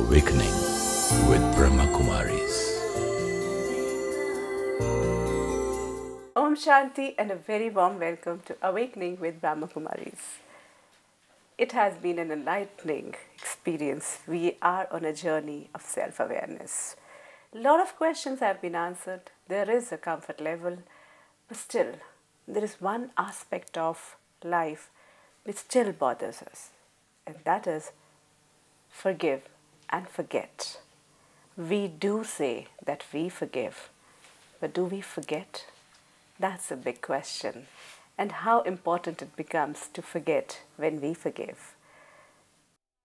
Awakening with Brahma Kumaris. Om Shanti and a very warm welcome to Awakening with Brahma Kumaris. It has been an enlightening experience. We are on a journey of self-awareness. A lot of questions have been answered. There is a comfort level, but still, there is one aspect of life which still bothers us, and that is forgive and forget. We do say that we forgive, but do we forget? That's a big question, and how important it becomes to forget when we forgive.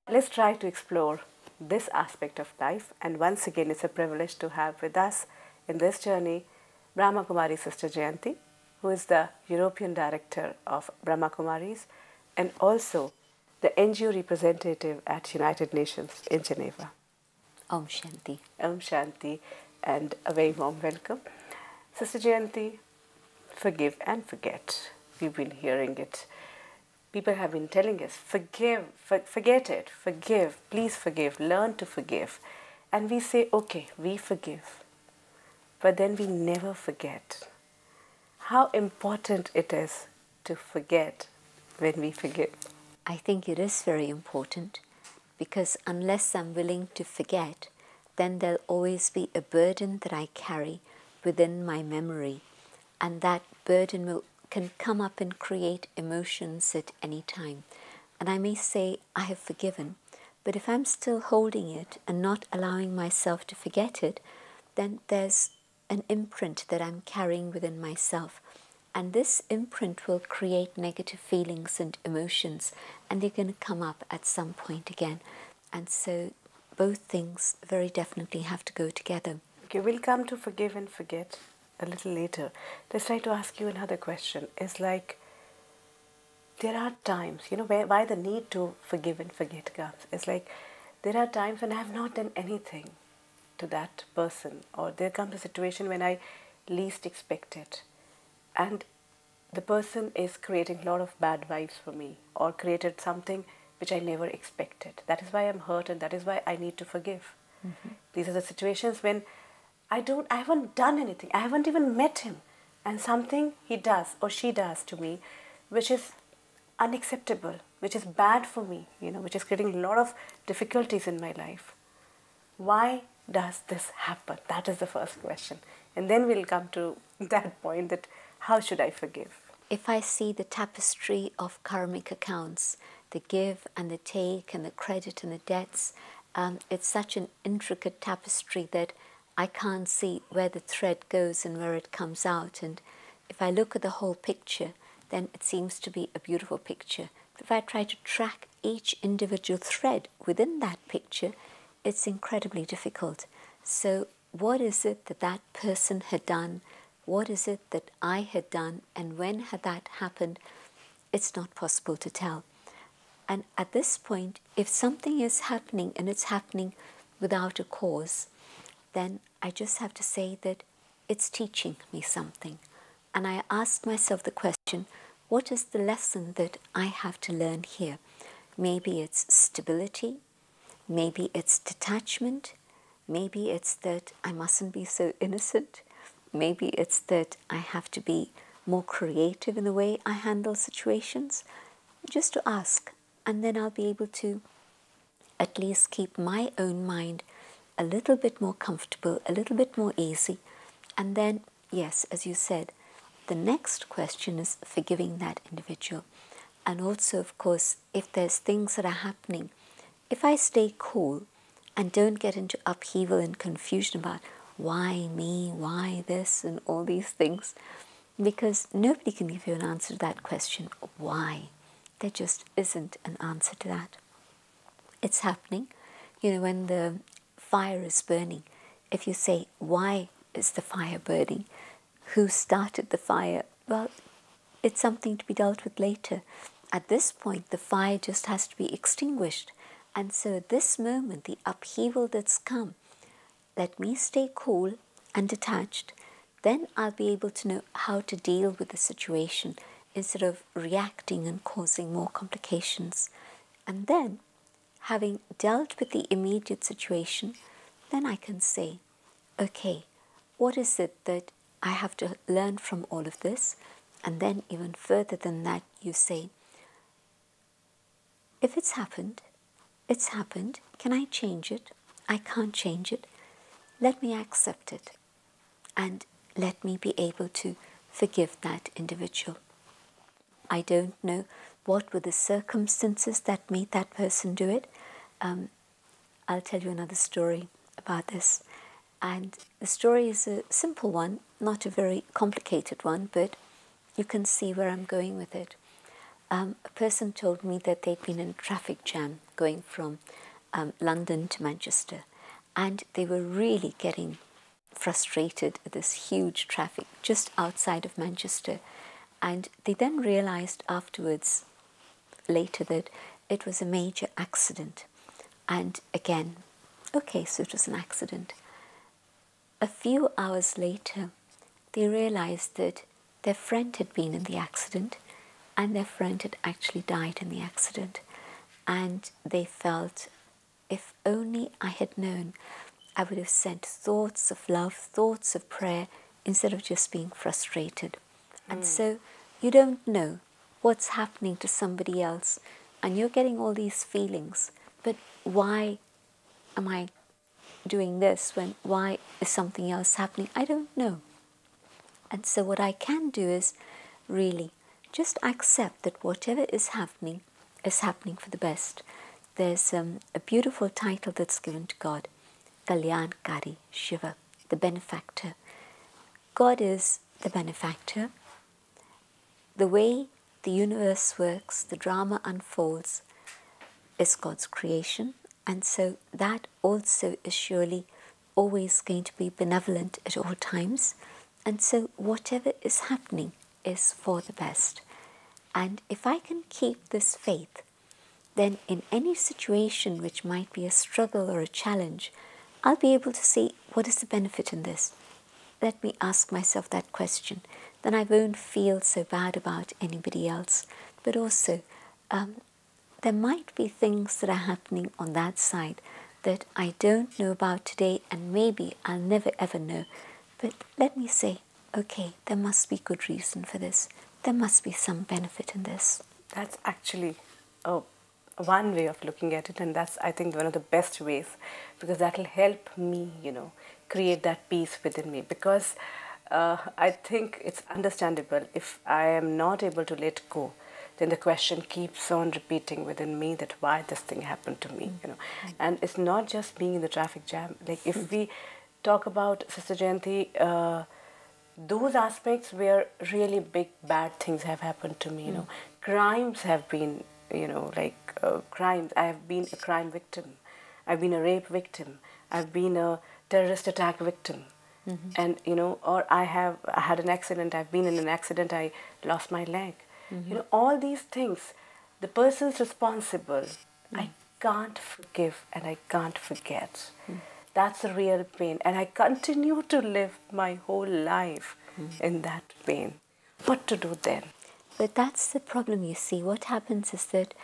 Let's try to explore this aspect of life, and once again it's a privilege to have with us in this journey Brahma Kumari Sister Jayanti, who is the European Director of Brahma Kumaris and also the NGO representative at United Nations in Geneva. Om Shanti. Om Shanti, and a very warm welcome. Sister Jayanti, forgive and forget. We've been hearing it. People have been telling us, forgive, forget it, forgive, please forgive, learn to forgive. And we say, okay, we forgive. But then we never forget. How important it is to forget when we forgive. I think it is very important, because unless I'm willing to forget, then there'll always be a burden that I carry within my memory, and that burden can come up and create emotions at any time. And I may say, I have forgiven, but if I'm still holding it and not allowing myself to forget it, then there's an imprint that I'm carrying within myself. And this imprint will create negative feelings and emotions, and they're going to come up at some point again. And so both things very definitely have to go together. Okay, we'll come to forgive and forget a little later. Let's try to ask you another question. It's like, there are times, why the need to forgive and forget comes. It's like, there are times when I have not done anything to that person, or there comes a situation when I least expect it. And the person is creating a lot of bad vibes for me, or created something which I never expected. That is why I'm hurt, and that is why I need to forgive. Mm-hmm. These are the situations when I haven't done anything. I haven't even met him. And something he does or she does to me, which is unacceptable, which is bad for me, which is creating a lot of difficulties in my life. Why does this happen? That is the first question. And then we'll come to that point that how should I forgive? If I see the tapestry of karmic accounts, the give and the take and the credit and the debts, it's such an intricate tapestry that I can't see where the thread goes and where it comes out. And if I look at the whole picture, then it seems to be a beautiful picture. But if I try to track each individual thread within that picture, it's incredibly difficult. So what is it that that person had done? What is it that I had done? And when had that happened? It's not possible to tell. And at this point, if something is happening and it's happening without a cause, then I just have to say that it's teaching me something. And I ask myself the question, what is the lesson that I have to learn here? Maybe it's stability, maybe it's detachment, maybe it's that I mustn't be so innocent, maybe it's that I have to be more creative in the way I handle situations. Just to ask, and then I'll be able to at least keep my own mind a little bit more comfortable, a little bit more easy. And then, yes, as you said, the next question is forgiving that individual. And also, of course, if there's things that are happening, if I stay cool and don't get into upheaval and confusion about why me, why this, and all these things, because nobody can give you an answer to that question, why? There just isn't an answer to that. It's happening. When the fire is burning, if you say, why is the fire burning? Who started the fire? Well, it's something to be dealt with later. At this point, the fire just has to be extinguished. And so at this moment, the upheaval that's come, let me stay cool and detached. Then I'll be able to know how to deal with the situation instead of reacting and causing more complications. And then having dealt with the immediate situation, then I can say, okay, what is it that I have to learn from all of this? And then even further than that, you say, if it's happened, it's happened. Can I change it? I can't change it. Let me accept it. And let me be able to forgive that individual. I don't know what were the circumstances that made that person do it. I'll tell you another story about this. And the story is a simple one, not a very complicated one, but you can see where I'm going with it. A person told me that they'd been in a traffic jam going from London to Manchester, and they were really getting frustrated at this huge traffic just outside of Manchester. And they then realized afterwards, later, that it was a major accident. And again, okay, so it was an accident. A few hours later, they realized that their friend had been in the accident and their friend had actually died in the accident. And they felt, if only I had known, I would have sent thoughts of love, thoughts of prayer, instead of just being frustrated. And so you don't know what's happening to somebody else, and you're getting all these feelings. But why am I doing this when why is something else happening? I don't know. And so what I can do is really just accept that whatever is happening for the best. There's a beautiful title that's given to God, Kalyankari Shiva, the benefactor. God is the benefactor. The way the universe works, the drama unfolds, is God's creation. And so that also is surely always going to be benevolent at all times. And so whatever is happening is for the best. And if I can keep this faith, then in any situation which might be a struggle or a challenge, I'll be able to see what is the benefit in this. Let me ask myself that question. Then I won't feel so bad about anybody else. But also, there might be things that are happening on that side that I don't know about today, and maybe I'll never ever know. But let me say, okay, there must be good reason for this. There must be some benefit in this. That's actually one way of looking at it, and that's, I think, one of the best ways, because that will help me, create that peace within me. Because I think it's understandable if I am not able to let go, then the question keeps on repeating within me that why this thing happened to me, And it's not just being in the traffic jam. Like if we talk about Sister Jayanti, those aspects where really big bad things have happened to me, crimes have been, crimes. I have been a crime victim. I've been a rape victim. I've been a terrorist attack victim. And, or I have had an accident. I've been in an accident. I lost my leg. All these things, the person's responsible. I can't forgive and I can't forget. That's a real pain. And I continue to live my whole life in that pain. What to do then? But that's the problem, you see. What happens is that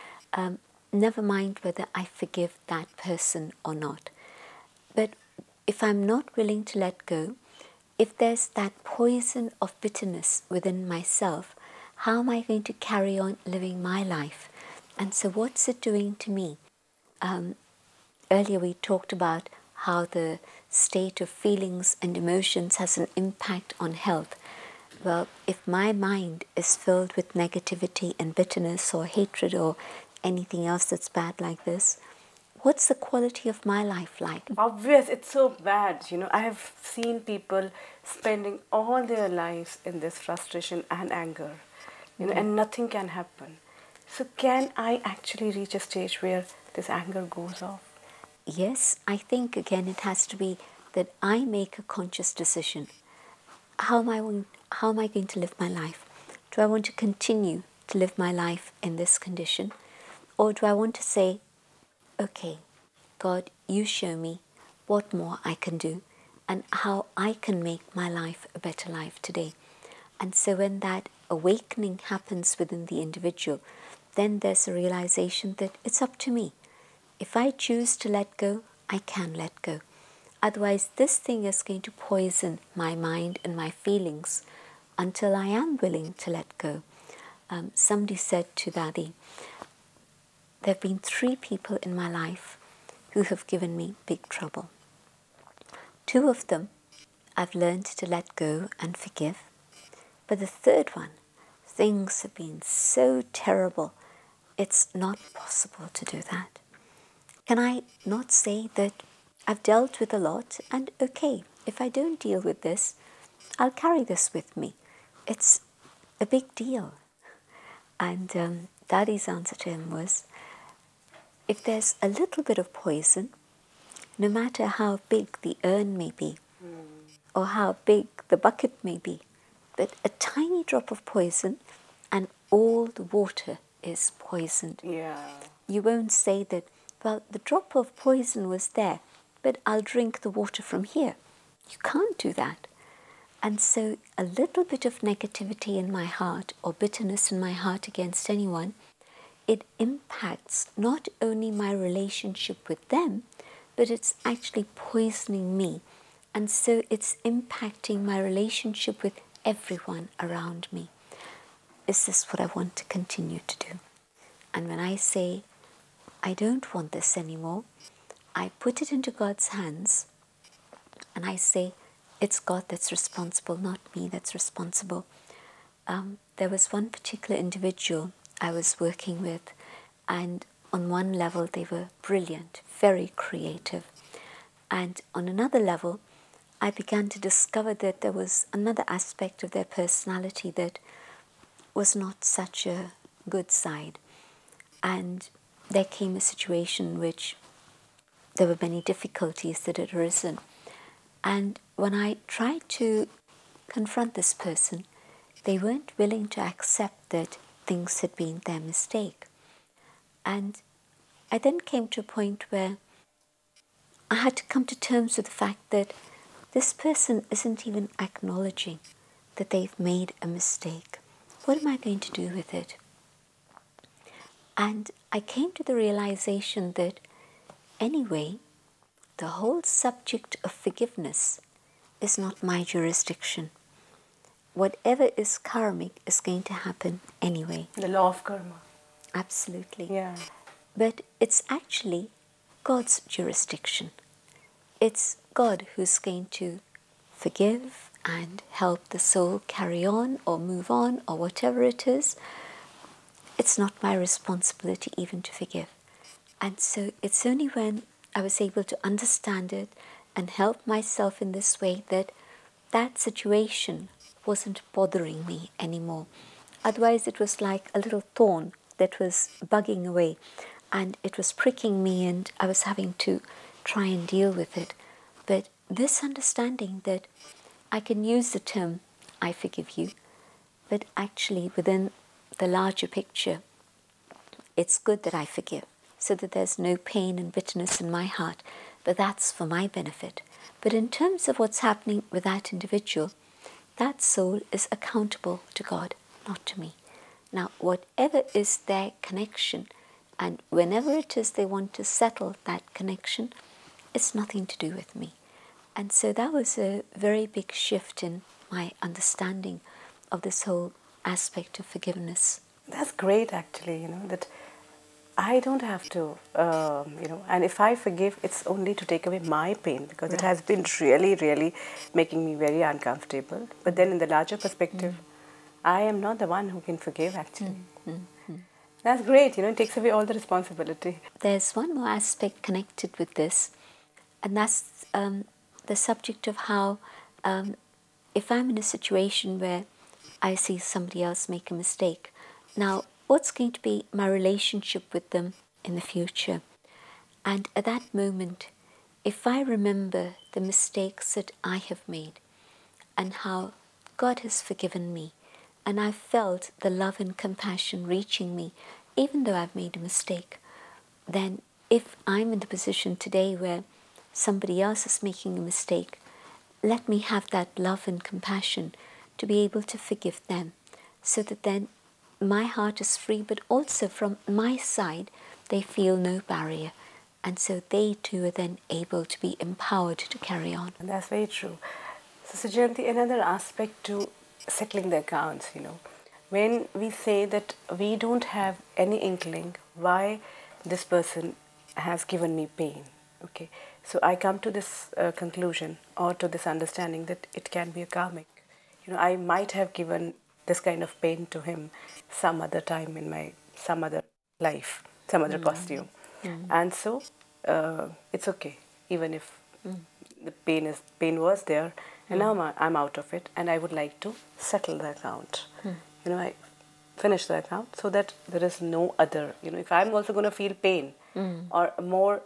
never mind whether I forgive that person or not. But if I'm not willing to let go, if there's that poison of bitterness within myself, how am I going to carry on living my life? And so what's it doing to me? Earlier we talked about how the state of feelings and emotions has an impact on health. Well, if my mind is filled with negativity and bitterness or hatred or anything else that's bad like this, what's the quality of my life like? Obvious, it's so bad. I have seen people spending all their lives in this frustration and anger, and nothing can happen. So can I actually reach a stage where this anger goes off? Yes, I think again it has to be that I make a conscious decision. How am I going to live my life? Do I want to continue to live my life in this condition? Or do I want to say, okay, God, you show me what more I can do and how I can make my life a better life today. And so when that awakening happens within the individual, then there's a realization that it's up to me. if I choose to let go, I can let go. Otherwise, this thing is going to poison my mind and my feelings until I am willing to let go. Somebody said to Dadi, there have been 3 people in my life who have given me big trouble. 2 of them I've learned to let go and forgive. But the 3rd one, things have been so terrible, it's not possible to do that. Can I not say that I've dealt with a lot and okay, if I don't deal with this, I'll carry this with me. It's a big deal. And Daddy's answer to him was, if there's a little bit of poison, no matter how big the urn may be, or how big the bucket may be, but a tiny drop of poison and all the water is poisoned. Yeah. You won't say that, well, the drop of poison was there, but I'll drink the water from here. You can't do that. And so a little bit of negativity in my heart or bitterness in my heart against anyone, it impacts not only my relationship with them, but it's actually poisoning me. And so it's impacting my relationship with everyone around me. Is this what I want to continue to do? And when I say, I don't want this anymore, I put it into God's hands and I say, it's God that's responsible, not me that's responsible. There was one particular individual I was working with, and on one level they were brilliant, very creative. And on another level, I began to discover that there was another aspect of their personality that was not such a good side. And there came a situation in which there were many difficulties that had arisen. And when I tried to confront this person, they weren't willing to accept that things had been their mistake. And I then came to a point where I had to come to terms with the fact that this person isn't even acknowledging that they've made a mistake. What am I going to do with it? And I came to the realization that anyway, the whole subject of forgiveness is not my jurisdiction. Whatever is karmic is going to happen anyway. The law of karma. Absolutely. Yeah. But it's actually God's jurisdiction. It's God who's going to forgive and help the soul carry on or move on or whatever it is. It's not my responsibility even to forgive. And so it's only when I was able to understand it and help myself in this way that that situation wasn't bothering me anymore. Otherwise, it was like a little thorn that was bugging away and it was pricking me and I was having to try and deal with it. But this understanding that I can use the term, I forgive you, but actually within the larger picture, it's good that I forgive so that there's no pain and bitterness in my heart, but that's for my benefit. But in terms of what's happening with that individual, that soul is accountable to God, not to me. Now, whatever is their connection, and whenever it is they want to settle that connection, it's nothing to do with me. And so that was a very big shift in my understanding of this whole aspect of forgiveness. That's great, actually, that I don't have to, and if I forgive, it's only to take away my pain because it has been really, really making me very uncomfortable. But then in the larger perspective, I am not the one who can forgive, actually. That's great, it takes away all the responsibility. There's one more aspect connected with this, and that's the subject of how if I'm in a situation where I see somebody else make a mistake, now what's going to be my relationship with them in the future? And at that moment, if I remember the mistakes that I have made and how God has forgiven me, and I've felt the love and compassion reaching me, even though I've made a mistake, then if I'm in the position today where somebody else is making a mistake, let me have that love and compassion to be able to forgive them, so that then my heart is free, but also from my side, they feel no barrier. And so they too are then able to be empowered to carry on. And that's very true. So, Jayanti, another aspect to settling the accounts, when we say that we don't have any inkling why this person has given me pain, okay, so I come to this conclusion or to this understanding that it can be a karmic. I might have given this kind of pain to him some other time in my some other life, some other costume, and so it's okay, even if the pain was there, and now I'm out of it, and I would like to settle the account. I finish the account so that there is no other. If I'm also going to feel pain or more,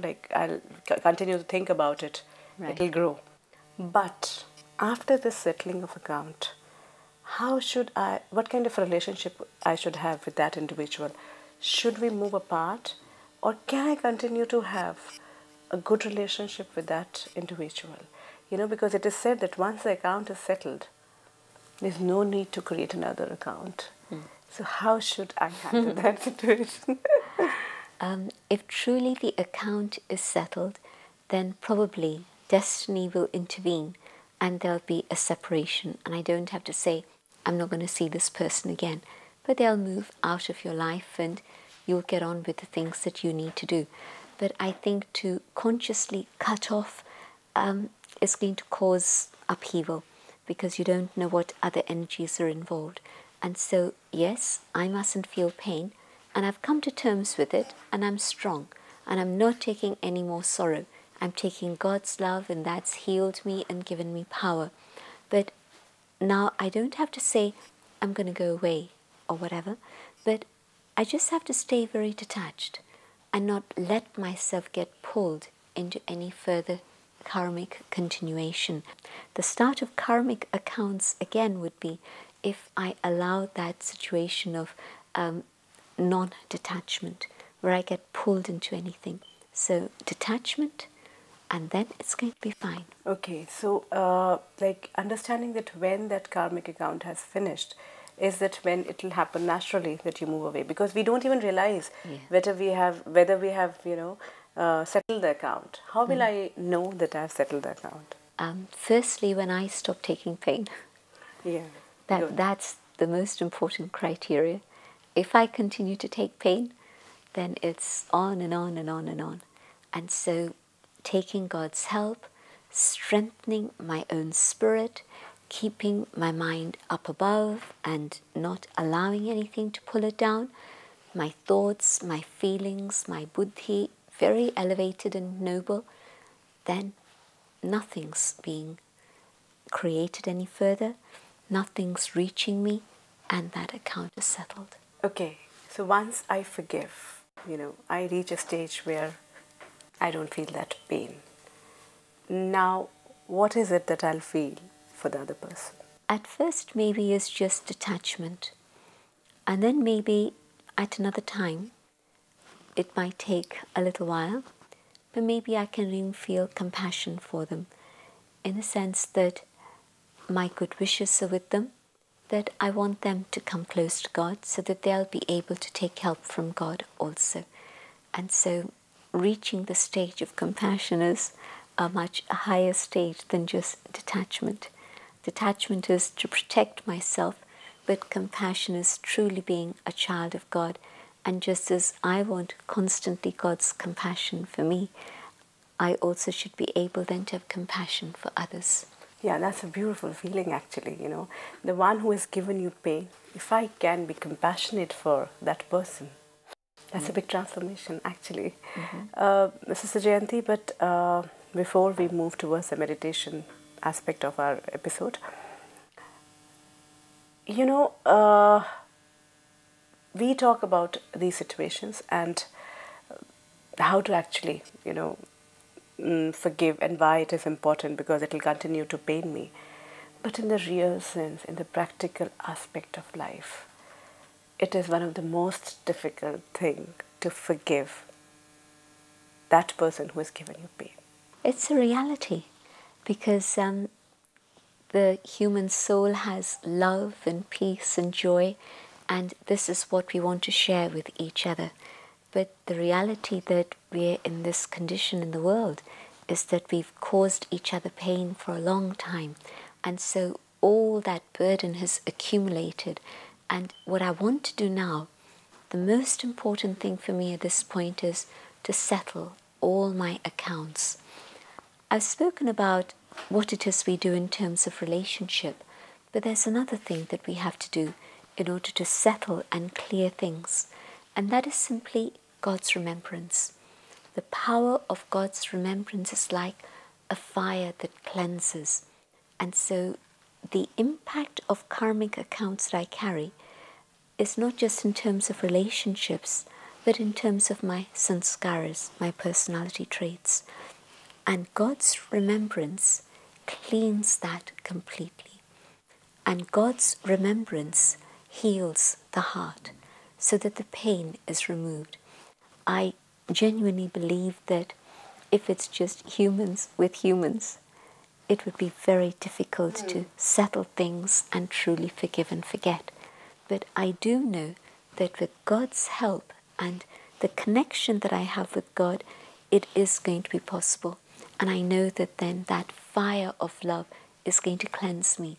like I'll continue to think about it, it'll grow. But after this settling of account, what kind of relationship I should have with that individual? Should we move apart, or can I continue to have a good relationship with that individual? Because it is said that once the account is settled, there's no need to create another account. So how should I handle that situation? If truly the account is settled, then probably destiny will intervene and there'll be a separation. And I don't have to say, I'm not going to see this person again. But they'll move out of your life and you'll get on with the things that you need to do. But I think to consciously cut off is going to cause upheaval, because you don't know what other energies are involved. And so, yes, I mustn't feel pain, and I've come to terms with it, and I'm strong, and I'm not taking any more sorrow. I'm taking God's love, and that's healed me and given me power. But now I don't have to say, I'm going to go away or whatever, but I just have to stay very detached and not let myself get pulled into any further karmic continuation. The start of karmic accounts again would be if I allow that situation of non-detachment, where I get pulled into anything. So detachment, and then it's going to be fine. Okay, so like understanding that when that karmic account has finished, is that when it will happen naturally that you move away, because we don't even realize whether we have settled the account. How will I know that I have settled the account? Firstly, when I stop taking pain. That's the most important criteria. If I continue to take pain, then it's on and on and on and on. And so taking God's help, strengthening my own spirit, keeping my mind up above and not allowing anything to pull it down, my thoughts, my feelings, my buddhi, very elevated and noble, then nothing's being created any further, nothing's reaching me, and that account is settled. Okay, so once I forgive, I reach a stage where I don't feel that pain. Now, what is it that I'll feel for the other person? At first, maybe it's just detachment. And then maybe at another time, it might take a little while, but maybe I can even feel compassion for them, in the sense that my good wishes are with them, that I want them to come close to God so that they'll be able to take help from God also. And so reaching the stage of compassion is a much higher stage than just detachment. Detachment is to protect myself, but compassion is truly being a child of God. And just as I want constantly God's compassion for me, I also should be able then to have compassion for others. Yeah, that's a beautiful feeling actually, The one who has given you pain, if I can be compassionate for that person, that's a big transformation actually. Sister Jayanti, but before we move towards the meditation aspect of our episode, we talk about these situations and how to actually, forgive, and why it is important, because it will continue to pain me. But in the real sense, in the practical aspect of life, it is one of the most difficult things to forgive that person who has given you pain. It's a reality, because the human soul has love and peace and joy, and this is what we want to share with each other. But the reality that we're in this condition in the world is that we've caused each other pain for a long time. And so all that burden has accumulated. And what I want to do now, the most important thing for me at this point is to settle all my accounts. I've spoken about what it is we do in terms of relationship, but there's another thing that we have to do in order to settle and clear things, and that is simply God's remembrance. The power of God's remembrance is like a fire that cleanses. And so the impact of karmic accounts that I carry is not just in terms of relationships, but in terms of my sanskaras, my personality traits. And God's remembrance cleans that completely. And God's remembrance heals the heart so that the pain is removed. I genuinely believe that if it's just humans with humans, it would be very difficult to settle things and truly forgive and forget. But I do know that with God's help and the connection that I have with God, it is going to be possible. And I know that then that fire of love is going to cleanse me.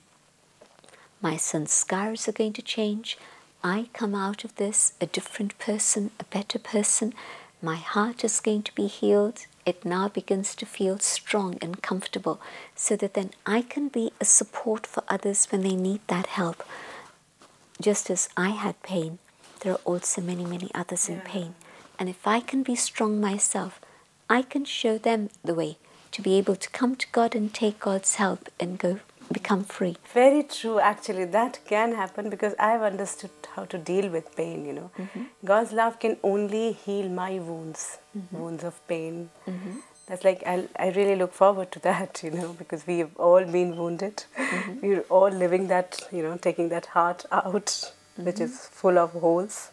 My sanskars are going to change. I come out of this a different person, a better person. My heart is going to be healed. It now begins to feel strong and comfortable so that then I can be a support for others when they need that help. Just as I had pain, there are also many, many others in pain. And if I can be strong myself, I can show them the way to be able to come to God and take God's help and become free. Very true, actually. That can happen because I've understood how to deal with pain, you know. God's love can only heal my wounds, wounds of pain. That's like, I really look forward to that, you know, because we've all been wounded. We're all living that, you know, taking that heart out, which is full of holes.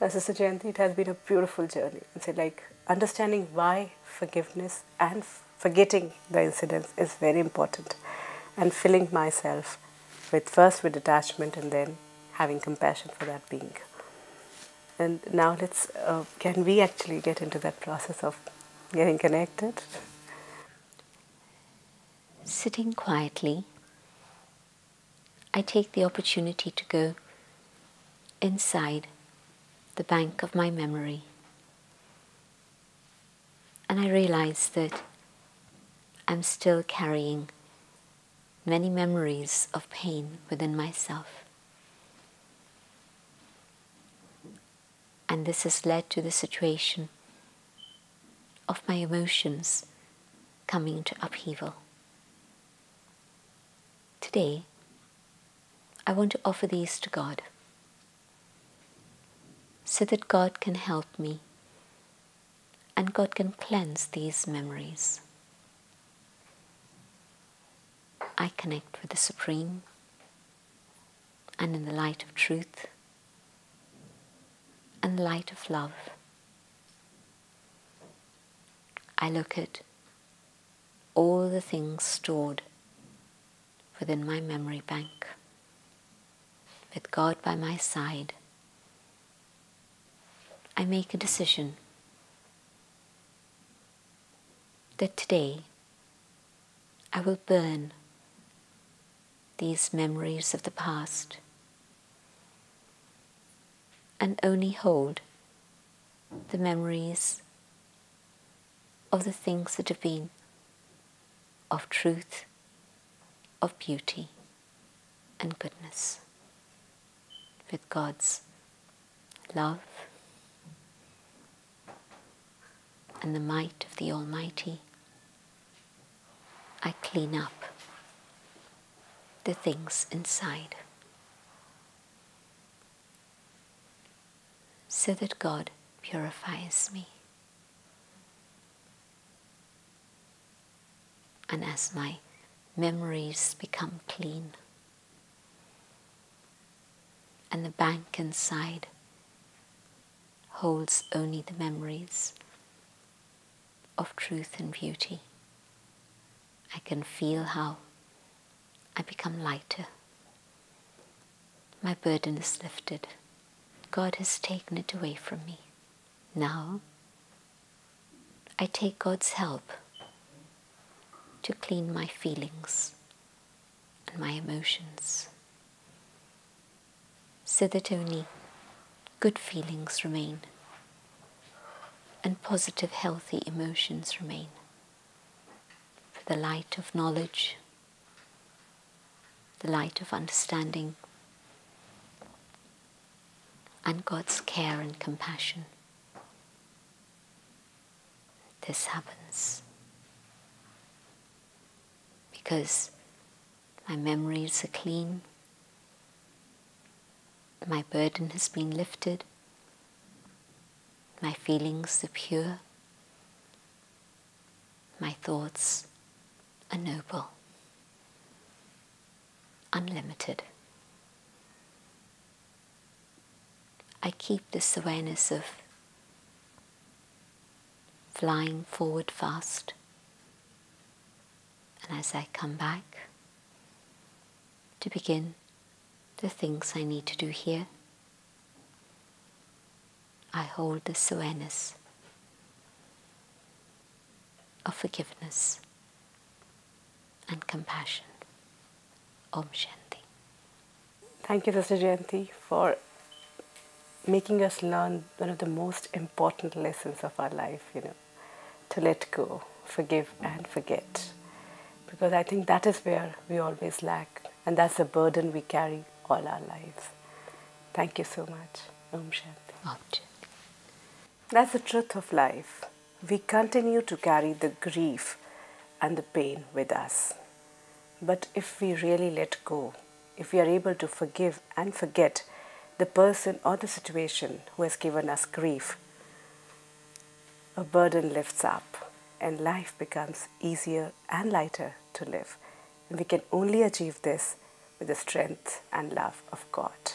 Sister Jayanti, it has been a beautiful journey. It's like understanding why forgiveness and forgetting the incidents is very important, and filling myself first with detachment and then having compassion for that being. And now can we actually get into that process of getting connected? Sitting quietly, I take the opportunity to go inside the bank of my memory. And I realize that I'm still carrying many memories of pain within myself. And this has led to the situation of my emotions coming into upheaval. Today, I want to offer these to God so that God can help me and God can cleanse these memories. I connect with the Supreme, and in the light of truth and the light of love, I look at all the things stored within my memory bank. With God by my side, I make a decision that today I will burn these memories of the past and only hold the memories of the things that have been of truth, of beauty and goodness. With God's love and the might of the Almighty, I clean up the things inside so that God purifies me. And as my memories become clean and the bank inside holds only the memories of truth and beauty, I can feel how I become lighter. My burden is lifted. God has taken it away from me. Now I take God's help to clean my feelings and my emotions, so that only good feelings remain and positive, healthy emotions remain, for the light of knowledge, the light of understanding, and God's care and compassion. This happens because my memories are clean, my burden has been lifted, my feelings are pure, my thoughts are noble, unlimited. I keep this awareness of flying forward fast, and as I come back to begin the things I need to do here, I hold this awareness of forgiveness and compassion. Om Shanti. Thank you, Sister Jayanti, for making us learn one of the most important lessons of our life, to let go, forgive and forget. Because I think that is where we always lack, and that's the burden we carry all our lives. Thank you so much. Om Shanti. Om Shanti. That's the truth of life. We continue to carry the grief and the pain with us. But if we really let go, if we are able to forgive and forget the person or the situation who has given us grief, a burden lifts up and life becomes easier and lighter to live. And we can only achieve this with the strength and love of God.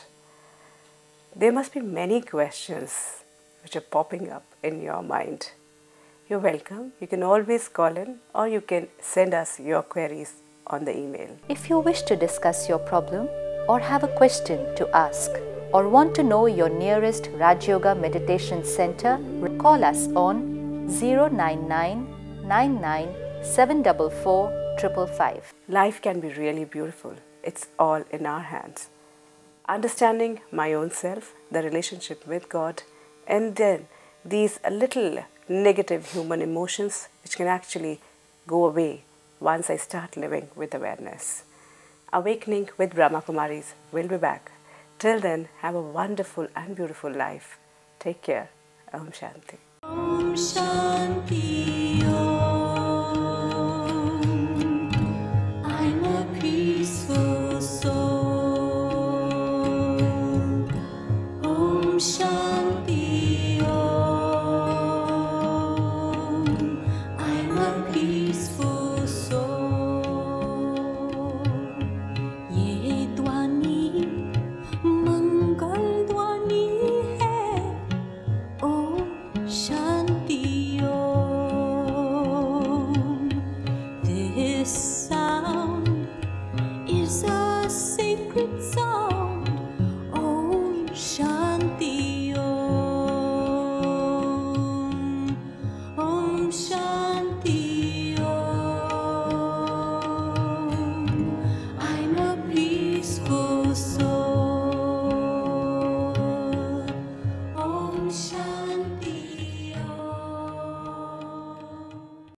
There must be many questions which are popping up in your mind. You're welcome. You can always call in, or you can send us your queries on the email. If you wish to discuss your problem or have a question to ask or want to know your nearest Rajyoga Meditation Center, call us on 099-99-744-555. Life can be really beautiful. It's all in our hands. Understanding my own self, the relationship with God, and then these little negative human emotions which can actually go away once I start living with awareness. Awakening with Brahma Kumaris will be back. Till then, have a wonderful and beautiful life. Take care. Om Shanti. Om Shanti.